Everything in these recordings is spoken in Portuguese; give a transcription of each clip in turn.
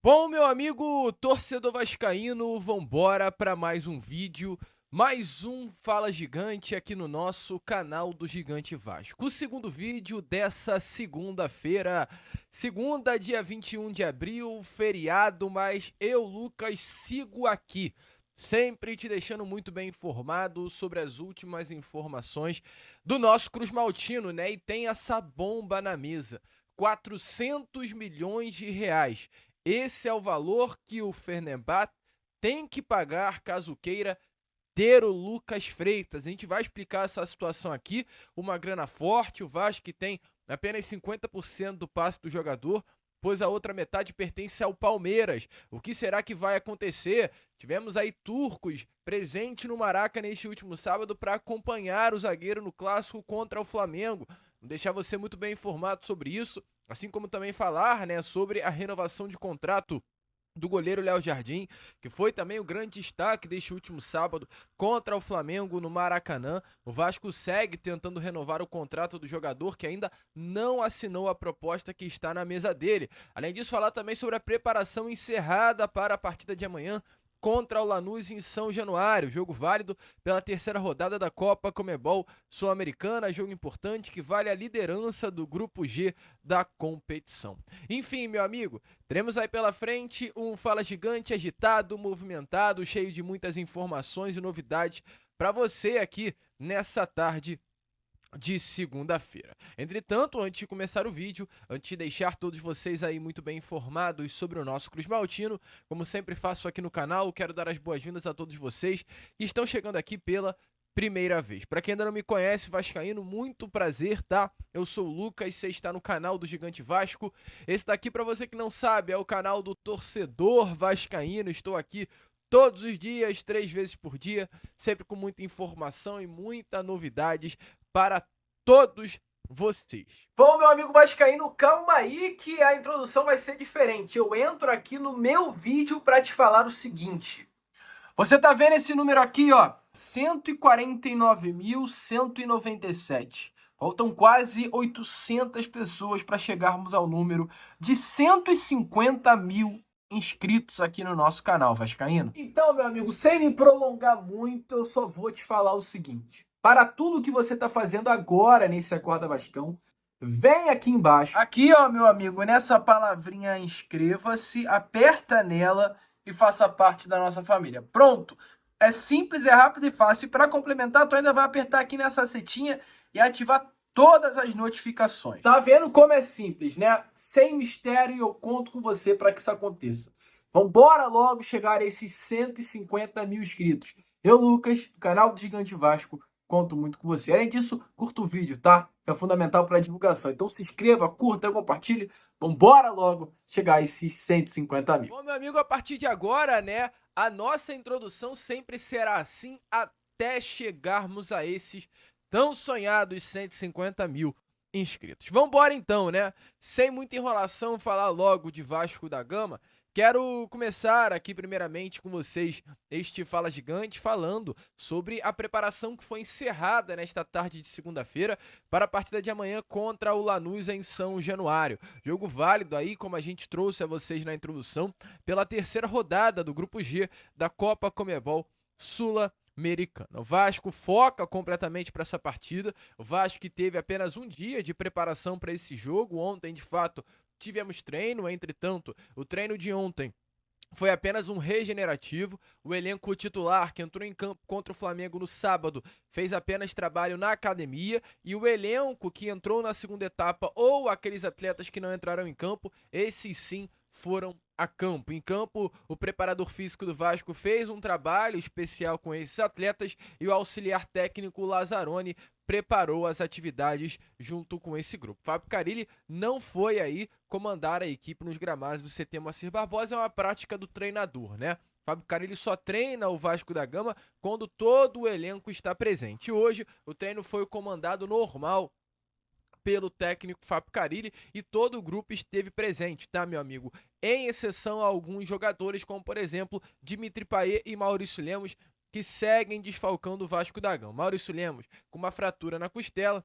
Bom, meu amigo torcedor vascaíno, vambora para mais um vídeo, mais um Fala Gigante aqui no nosso canal do Gigante Vasco. O segundo vídeo dessa segunda-feira, segunda, dia 21 de abril, feriado, mas eu, Lucas, sigo aqui, sempre te deixando muito bem informado sobre as últimas informações do nosso Cruz Maltino, né? E tem essa bomba na mesa, 400 milhões de reais. Esse é o valor que o Fenerbahçe tem que pagar caso queira ter o Lucas Freitas. A gente vai explicar essa situação aqui. Uma grana forte, o Vasco que tem apenas 50% do passe do jogador, pois a outra metade pertence ao Palmeiras. O que será que vai acontecer? Tivemos aí turcos presente no Maraca neste último sábado para acompanhar o zagueiro no clássico contra o Flamengo. Vou deixar você muito bem informado sobre isso, assim como também falar, né, sobre a renovação de contrato do goleiro Léo Jardim, que foi também o grande destaque deste último sábado contra o Flamengo no Maracanã. O Vasco segue tentando renovar o contrato do jogador, que ainda não assinou a proposta que está na mesa dele. Além disso, falar também sobre a preparação encerrada para a partida de amanhã contra o Lanús em São Januário, jogo válido pela terceira rodada da Copa Comebol Sul-Americana, jogo importante que vale a liderança do grupo G da competição. Enfim, meu amigo, teremos aí pela frente um Fala Gigante agitado, movimentado, cheio de muitas informações e novidades para você aqui nessa tarde de segunda-feira. Entretanto, antes de começar o vídeo, antes de deixar todos vocês aí muito bem informados sobre o nosso Cruz Maltino, como sempre faço aqui no canal, quero dar as boas-vindas a todos vocês que estão chegando aqui pela primeira vez. Para quem ainda não me conhece, vascaíno, muito prazer, tá? Eu sou o Lucas, você está no canal do Gigante Vasco. Esse daqui, para você que não sabe, é o canal do torcedor vascaíno. Estou aqui todos os dias, 3 vezes por dia, sempre com muita informação e muita novidades para todos vocês. Bom, meu amigo vascaíno, calma aí que a introdução vai ser diferente. Eu entro aqui no meu vídeo para te falar o seguinte. Você tá vendo esse número aqui, ó? 149.197. Faltam quase 800 pessoas para chegarmos ao número de 150 mil inscritos aqui no nosso canal vascaíno. Então, meu amigo, sem me prolongar muito, eu só vou te falar o seguinte. Para tudo que você está fazendo agora nesse Acorda Vascão, vem aqui embaixo. Aqui, ó, meu amigo, nessa palavrinha inscreva-se, aperta nela e faça parte da nossa família. Pronto! É simples, é rápido e fácil. Para complementar, tu ainda vai apertar aqui nessa setinha e ativar todas as notificações. Tá vendo como é simples, né? Sem mistério, e eu conto com você para que isso aconteça. Vambora logo chegar a esses 150 mil inscritos. Eu, Lucas, do canal do Gigante Vasco, conto muito com você. Além disso, curta o vídeo, tá? É fundamental para a divulgação. Então se inscreva, curta, compartilhe. Vambora logo chegar a esses 150 mil. Bom, meu amigo, a partir de agora, né, a nossa introdução sempre será assim até chegarmos a esses tão sonhados 150 mil inscritos. Vambora então, né? Sem muita enrolação, falar logo de Vasco da Gama. Quero começar aqui primeiramente com vocês este Fala Gigante falando sobre a preparação que foi encerrada nesta tarde de segunda-feira para a partida de amanhã contra o Lanús em São Januário. Jogo válido aí, como a gente trouxe a vocês na introdução, pela terceira rodada do Grupo G da Copa Comebol Sul-Americana. O Vasco foca completamente para essa partida. O Vasco que teve apenas um dia de preparação para esse jogo. Ontem, de fato, tivemos treino, entretanto, o treino de ontem foi apenas um regenerativo. O elenco titular que entrou em campo contra o Flamengo no sábado fez apenas trabalho na academia, e o elenco que entrou na segunda etapa, ou aqueles atletas que não entraram em campo, esses sim foram a campo. Em campo, o preparador físico do Vasco fez um trabalho especial com esses atletas e o auxiliar técnico Lazzaroni preparou as atividades junto com esse grupo. Fábio Carille não foi aí comandar a equipe nos gramados do CT Moacir Barbosa, é uma prática do treinador, né? Fábio Carille só treina o Vasco da Gama quando todo o elenco está presente. E hoje o treino foi comandado normal pelo técnico Fábio Carille e todo o grupo esteve presente, tá, meu amigo? Em exceção a alguns jogadores, como por exemplo Dimitri Payet e Maurício Lemos, que seguem desfalcando o Vasco da Gama. Maurício Lemos com uma fratura na costela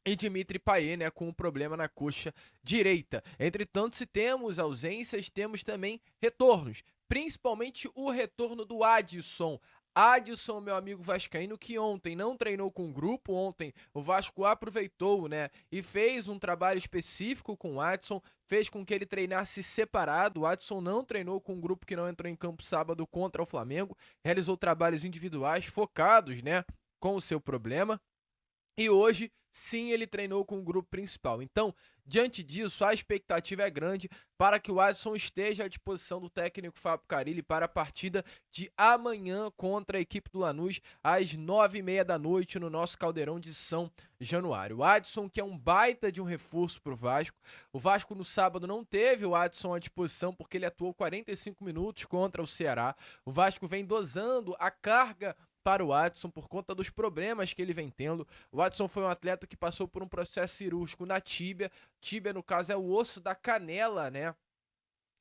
e Dimitri Payet, né, com um problema na coxa direita. Entretanto, se temos ausências, temos também retornos, principalmente o retorno do Adson. Adson, meu amigo vascaíno, que ontem não treinou com o grupo, ontem o Vasco aproveitou, né, e fez um trabalho específico com o Adson, fez com que ele treinasse separado. O Adson não treinou com um grupo que não entrou em campo sábado contra o Flamengo, realizou trabalhos individuais focados, né, com o seu problema. E hoje, sim, ele treinou com o grupo principal. Então, diante disso, a expectativa é grande para que o Adson esteja à disposição do técnico Fábio Carille para a partida de amanhã contra a equipe do Lanús, às 9h30 da noite, no nosso Caldeirão de São Januário. O Adson, que é um baita de um reforço para o Vasco. O Vasco no sábado não teve o Adson à disposição porque ele atuou 45 minutos contra o Ceará. O Vasco vem dosando a carga para o Adson por conta dos problemas que ele vem tendo. O Adson foi um atleta que passou por um processo cirúrgico na tíbia. Tíbia, no caso, é o osso da canela, né?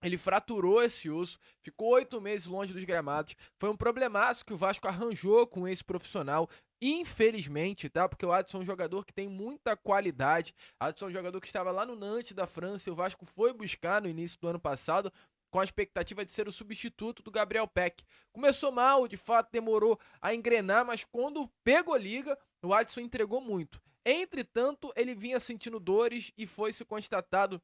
Ele fraturou esse osso, ficou 8 meses longe dos gramados. Foi um problemaço que o Vasco arranjou com esse profissional. Infelizmente, tá? Porque o Adson é um jogador que tem muita qualidade. O Adson é um jogador que estava lá no Nantes da França e o Vasco foi buscar no início do ano passado com a expectativa de ser o substituto do Gabriel Peck. Começou mal, de fato demorou a engrenar, mas quando pegou liga, o Adson entregou muito. Entretanto, ele vinha sentindo dores e foi se constatado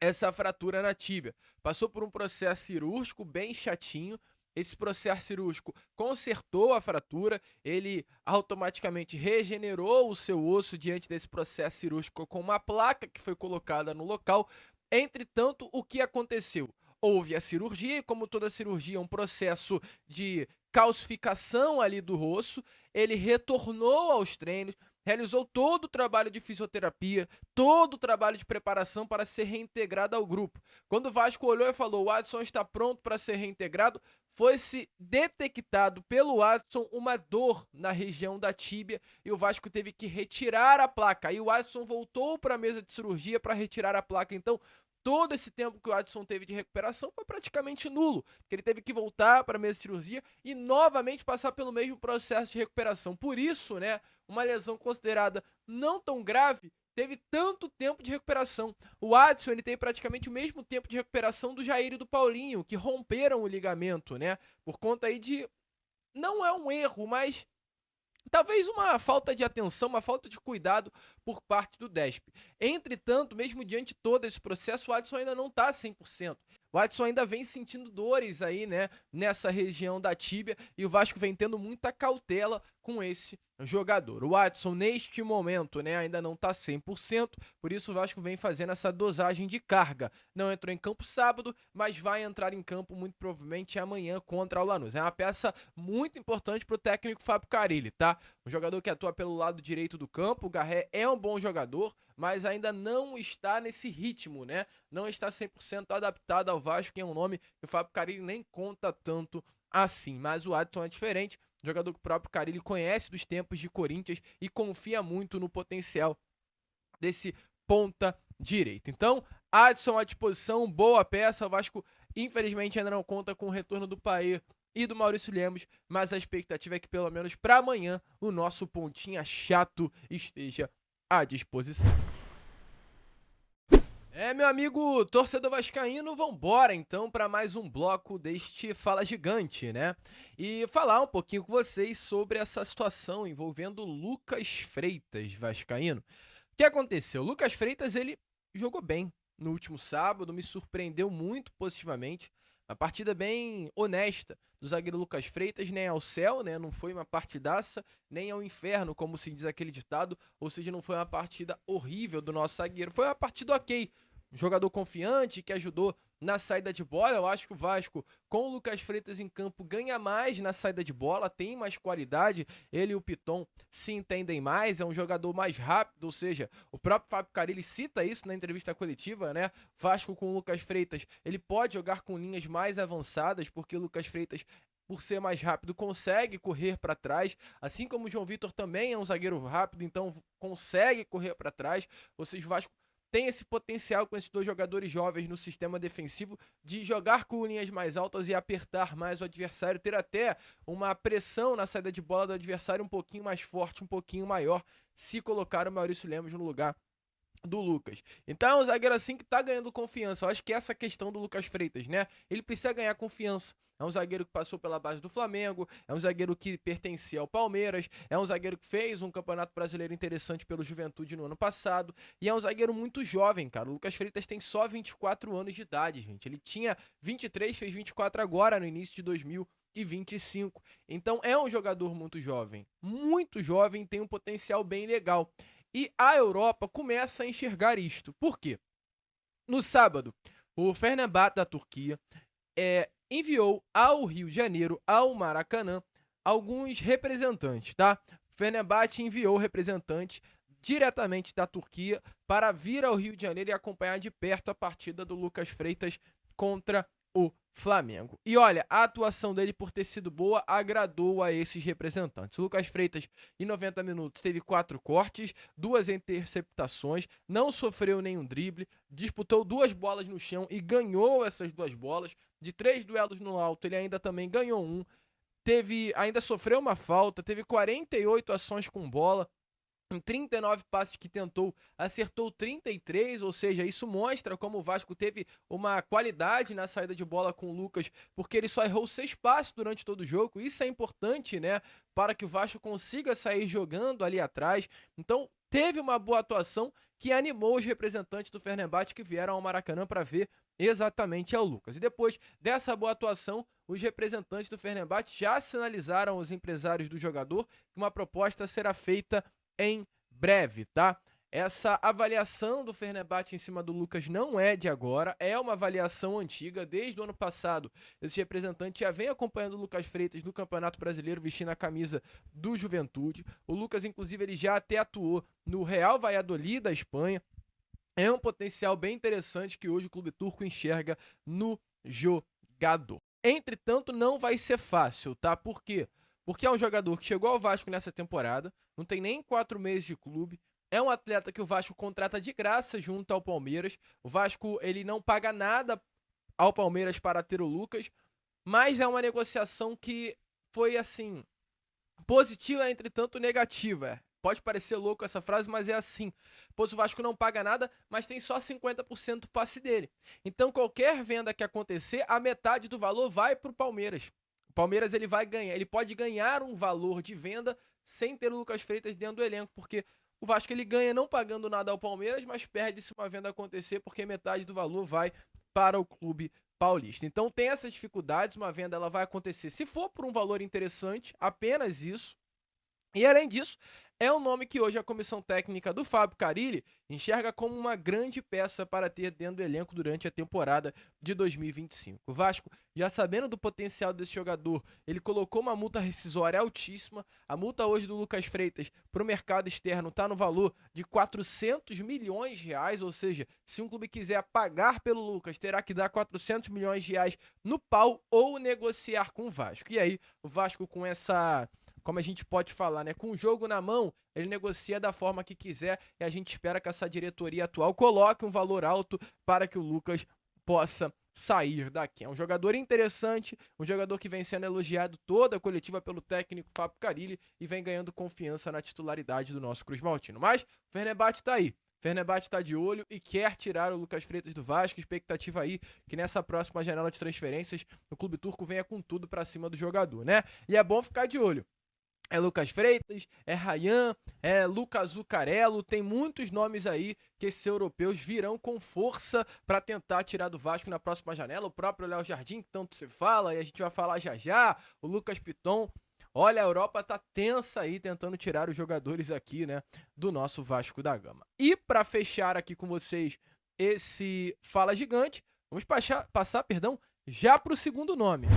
essa fratura na tíbia. Passou por um processo cirúrgico bem chatinho. Esse processo cirúrgico consertou a fratura, ele automaticamente regenerou o seu osso diante desse processo cirúrgico com uma placa que foi colocada no local. Entretanto, o que aconteceu? Houve a cirurgia, e como toda cirurgia é um processo de calcificação ali do osso, ele retornou aos treinos, realizou todo o trabalho de fisioterapia, todo o trabalho de preparação para ser reintegrado ao grupo. Quando o Vasco olhou e falou: o Adson está pronto para ser reintegrado, foi-se detectado pelo Adson uma dor na região da tíbia e o Vasco teve que retirar a placa. Aí o Adson voltou para a mesa de cirurgia para retirar a placa. Então, todo esse tempo que o Adson teve de recuperação foi praticamente nulo, porque ele teve que voltar para a mesa de cirurgia e novamente passar pelo mesmo processo de recuperação. Por isso, né, uma lesão considerada não tão grave teve tanto tempo de recuperação. O Adson, ele tem praticamente o mesmo tempo de recuperação do Jair e do Paulinho, que romperam o ligamento, né, por conta aí de... Não é um erro, mas talvez uma falta de atenção, uma falta de cuidado por parte do Desp. Entretanto, mesmo diante de todo esse processo, o Adson ainda não está 100%. O Adson ainda vem sentindo dores aí, né, nessa região da tíbia, e o Vasco vem tendo muita cautela com esse jogador. O Adson, neste momento, né, ainda não está 100%, por isso o Vasco vem fazendo essa dosagem de carga. Não entrou em campo sábado, mas vai entrar em campo muito provavelmente amanhã contra o Lanús. É uma peça muito importante para o técnico Fábio Carille, tá? Um jogador que atua pelo lado direito do campo. O Garré é um bom jogador, mas ainda não está nesse ritmo, né? Não está 100% adaptado ao Vasco, que é um nome que o Fábio Carille nem conta tanto assim. Mas o Adson é diferente, jogador que o próprio Carille conhece dos tempos de Corinthians e confia muito no potencial desse ponta direito. Então, Adson à disposição, boa peça. O Vasco, infelizmente, ainda não conta com o retorno do Payet e do Maurício Lemos, mas a expectativa é que pelo menos para amanhã o nosso pontinha chato esteja à disposição. Meu amigo torcedor vascaíno, vambora então para mais um bloco deste Fala Gigante, né? E falar um pouquinho com vocês sobre essa situação envolvendo Lucas Freitas, vascaíno. O que aconteceu? O Lucas Freitas, ele jogou bem no último sábado, me surpreendeu muito positivamente. Uma partida bem honesta do zagueiro Lucas Freitas, nem ao céu, né? Não foi uma partidaça, nem ao inferno, como se diz aquele ditado. Ou seja, não foi uma partida horrível do nosso zagueiro. Foi uma partida ok. Um jogador confiante que ajudou na saída de bola. Eu acho que o Vasco, com o Lucas Freitas em campo, ganha mais na saída de bola, tem mais qualidade. Ele e o Piton se entendem mais, é um jogador mais rápido, ou seja, o próprio Fábio Carille cita isso na entrevista coletiva, né? Vasco com o Lucas Freitas, ele pode jogar com linhas mais avançadas, porque o Lucas Freitas, por ser mais rápido, consegue correr para trás, assim como o João Vitor também é um zagueiro rápido, então consegue correr para trás. Ou seja, o Vasco tem esse potencial com esses dois jogadores jovens no sistema defensivo de jogar com linhas mais altas e apertar mais o adversário, ter até uma pressão na saída de bola do adversário um pouquinho mais forte, um pouquinho maior. se colocar o Maurício Lemos no lugar do Lucas. Então é um zagueiro assim que tá ganhando confiança. Eu acho que essa questão do Lucas Freitas, né? Ele precisa ganhar confiança. É um zagueiro que passou pela base do Flamengo, é um zagueiro que pertencia ao Palmeiras, é um zagueiro que fez um campeonato brasileiro interessante pelo Juventude no ano passado, e é um zagueiro muito jovem, cara. O Lucas Freitas tem só 24 anos de idade, gente. Ele tinha 23, fez 24 agora, no início de 2025. Então é um jogador muito jovem, tem um potencial bem legal. E a Europa começa a enxergar isto. Por quê? No sábado, o Fenerbahçe da Turquia enviou ao Rio de Janeiro, ao Maracanã, alguns representantes, tá? O Fenerbahçe enviou representantes diretamente da Turquia para vir ao Rio de Janeiro e acompanhar de perto a partida do Lucas Freitas contra o Flamengo. E olha, a atuação dele, por ter sido boa, agradou a esses representantes. O Lucas Freitas, em 90 minutos, teve 4 cortes, 2 interceptações, não sofreu nenhum drible, disputou 2 bolas no chão e ganhou essas 2 bolas. De 3 duelos no alto, ele ainda também ganhou um. Ainda sofreu uma falta, teve 48 ações com bola. Em 39 passes que tentou, acertou 33, ou seja, isso mostra como o Vasco teve uma qualidade na saída de bola com o Lucas, porque ele só errou 6 passes durante todo o jogo. Isso é importante, né, para que o Vasco consiga sair jogando ali atrás. Então, teve uma boa atuação que animou os representantes do Fenerbahçe que vieram ao Maracanã para ver exatamente ao Lucas. E depois dessa boa atuação, os representantes do Fenerbahçe já sinalizaram aos empresários do jogador que uma proposta será feita em breve, tá? Essa avaliação do Fenerbahçe em cima do Lucas não é de agora, é uma avaliação antiga, desde o ano passado. Esse representante já vem acompanhando o Lucas Freitas no Campeonato Brasileiro, vestindo a camisa do Juventude. O Lucas, inclusive, ele já até atuou no Real Valladolid da Espanha. É um potencial bem interessante que hoje o clube turco enxerga no jogador. Entretanto, não vai ser fácil, tá? Por quê? Porque é um jogador que chegou ao Vasco nessa temporada, não tem nem 4 meses de clube, é um atleta que o Vasco contrata de graça junto ao Palmeiras. O Vasco, ele não paga nada ao Palmeiras para ter o Lucas, mas é uma negociação que foi, assim, positiva, entretanto negativa. Pode parecer louco essa frase, mas é assim. Pois o Vasco não paga nada, mas tem só 50% do passe dele. Então, qualquer venda que acontecer, a metade do valor vai para o Palmeiras. O Palmeiras ele pode ganhar um valor de venda sem ter o Lucas Freitas dentro do elenco, porque o Vasco ele ganha não pagando nada ao Palmeiras, mas perde se uma venda acontecer, porque metade do valor vai para o clube paulista. Então tem essas dificuldades, uma venda ela vai acontecer se for por um valor interessante, apenas isso. E além disso, é um nome que hoje a comissão técnica do Fábio Carille enxerga como uma grande peça para ter dentro do elenco durante a temporada de 2025. O Vasco, já sabendo do potencial desse jogador, ele colocou uma multa rescisória altíssima. A multa hoje do Lucas Freitas para o mercado externo está no valor de 400 milhões de reais, ou seja, se um clube quiser pagar pelo Lucas, terá que dar 400 milhões de reais no pau ou negociar com o Vasco. E aí, o Vasco com essa... como a gente pode falar, né? Com o jogo na mão, ele negocia da forma que quiser e a gente espera que essa diretoria atual coloque um valor alto para que o Lucas possa sair daqui. É um jogador interessante, um jogador que vem sendo elogiado toda a coletiva pelo técnico Fábio Carille e vem ganhando confiança na titularidade do nosso Cruz Maltino. Mas o Fenerbahçe tá aí. Fenerbahçe está de olho e quer tirar o Lucas Freitas do Vasco. Expectativa aí que nessa próxima janela de transferências o clube turco venha com tudo para cima do jogador, né? E é bom ficar de olho. É Lucas Freitas, é Ryan, é Lucas Zuccarello, tem muitos nomes aí que esses europeus virão com força para tentar tirar do Vasco na próxima janela. O próprio Léo Jardim, que tanto se fala, e a gente vai falar já já, o Lucas Piton. Olha, a Europa tá tensa aí tentando tirar os jogadores aqui, né, do nosso Vasco da Gama. E para fechar aqui com vocês esse Fala Gigante, vamos passar já para o segundo nome.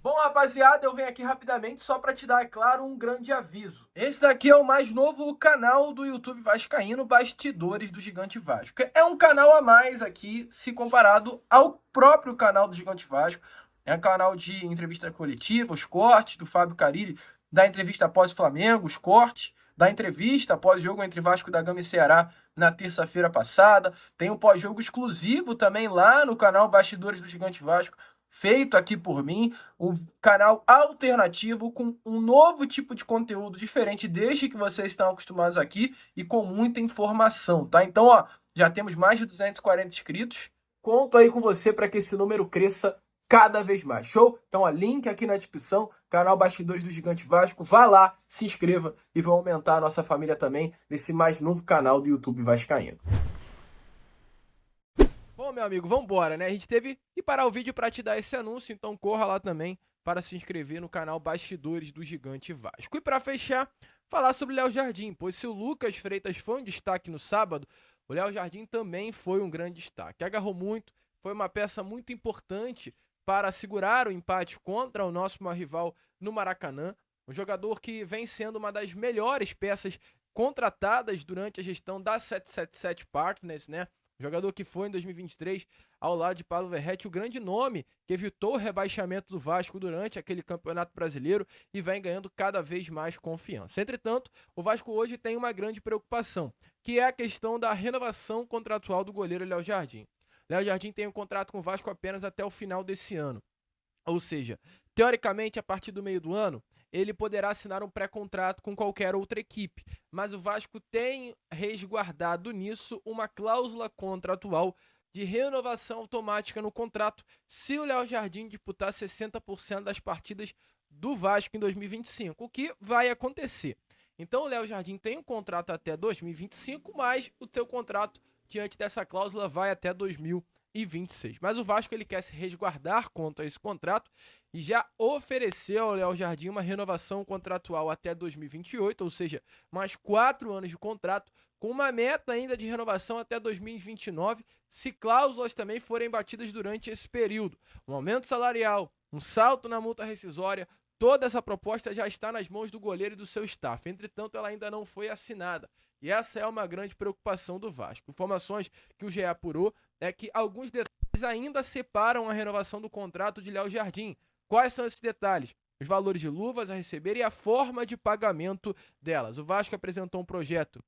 Bom, rapaziada, eu venho aqui rapidamente só para te dar, é claro, um grande aviso. Esse daqui é o mais novo canal do YouTube vascaíno, Bastidores do Gigante Vasco. É um canal a mais aqui, se comparado ao próprio canal do Gigante Vasco. É um canal de entrevista coletiva, os cortes do Fábio Carille, da entrevista após o Flamengo, os cortes da entrevista após o jogo entre Vasco da Gama e Ceará na terça-feira passada. Tem um pós-jogo exclusivo também lá no canal Bastidores do Gigante Vasco, feito aqui por mim, um canal alternativo com um novo tipo de conteúdo diferente deste que vocês estão acostumados aqui e com muita informação, tá? Então, ó, já temos mais de 240 inscritos. Conto aí com você para que esse número cresça cada vez mais, show? Então, ó, link aqui na descrição, canal Bastidores do Gigante Vasco, vá lá, se inscreva e vamos aumentar a nossa família também nesse mais novo canal do YouTube Vascaíno. Bom, meu amigo, vamos embora, né? A gente teve que parar o vídeo para te dar esse anúncio, então corra lá também para se inscrever no canal Bastidores do Gigante Vasco. E para fechar, falar sobre o Léo Jardim, pois se o Lucas Freitas foi um destaque no sábado, o Léo Jardim também foi um grande destaque. Agarrou muito, foi uma peça muito importante para segurar o empate contra o nosso maior rival no Maracanã, um jogador que vem sendo uma das melhores peças contratadas durante a gestão da 777 Partners, né? Jogador que foi em 2023 ao lado de Paulo Verratti, o grande nome que evitou o rebaixamento do Vasco durante aquele Campeonato Brasileiro e vem ganhando cada vez mais confiança. Entretanto, o Vasco hoje tem uma grande preocupação, que é a questão da renovação contratual do goleiro Léo Jardim. Léo Jardim tem um contrato com o Vasco apenas até o final desse ano. Ou seja, teoricamente, a partir do meio do ano, ele poderá assinar um pré-contrato com qualquer outra equipe, mas o Vasco tem resguardado nisso uma cláusula contratual de renovação automática no contrato se o Léo Jardim disputar 60% das partidas do Vasco em 2025, o que vai acontecer. Então o Léo Jardim tem um contrato até 2025, mas o teu contrato diante dessa cláusula vai até 2026. Mas o Vasco ele quer se resguardar quanto a esse contrato e já ofereceu ao Léo Jardim uma renovação contratual até 2028, ou seja, mais 4 anos de contrato, com uma meta ainda de renovação até 2029, se cláusulas também forem batidas durante esse período. Um aumento salarial, um salto na multa rescisória, toda essa proposta já está nas mãos do goleiro e do seu staff. Entretanto, ela ainda não foi assinada. E essa é uma grande preocupação do Vasco. Informações que o GE apurou é que alguns detalhes ainda separam a renovação do contrato de Léo Jardim. Quais são esses detalhes? Os valores de luvas a receber e a forma de pagamento delas. O Vasco apresentou um projeto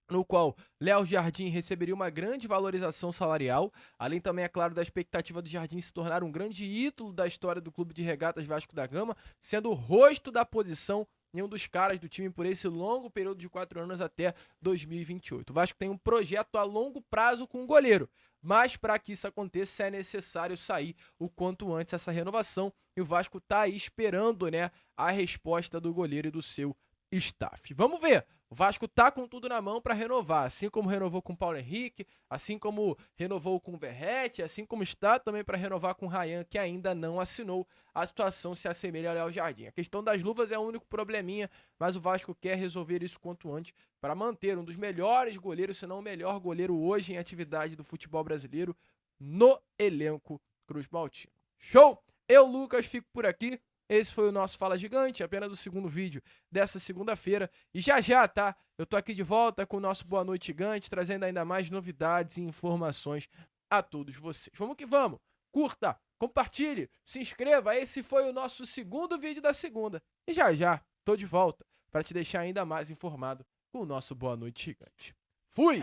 no qual Léo Jardim receberia uma grande valorização salarial, além também, é claro, da expectativa do Jardim se tornar um grande ídolo da história do Clube de Regatas Vasco da Gama, sendo o rosto da posição em um dos caras do time por esse longo período de 4 anos até 2028. O Vasco tem um projeto a longo prazo com o goleiro, mas para que isso aconteça é necessário sair o quanto antes essa renovação e o Vasco está aí esperando, né, a resposta do goleiro e do seu staff. Vamos ver. O Vasco tá com tudo na mão para renovar, assim como renovou com o Paulo Henrique, assim como renovou com o Verratti, assim como está também para renovar com o Ryan, que ainda não assinou. A situação se assemelha ao Léo Jardim. A questão das luvas é o único probleminha, mas o Vasco quer resolver isso quanto antes para manter um dos melhores goleiros, se não o melhor goleiro hoje em atividade do futebol brasileiro no elenco Cruz Maltino. Show? Eu, Lucas, fico por aqui. Esse foi o nosso Fala Gigante, apenas o segundo vídeo dessa segunda-feira. E já, tá? Eu tô aqui de volta com o nosso Boa Noite Gigante, trazendo ainda mais novidades e informações a todos vocês. Vamos que vamos! Curta, compartilhe, se inscreva. Esse foi o nosso segundo vídeo da segunda. E já, tô de volta para te deixar ainda mais informado com o nosso Boa Noite Gigante. Fui!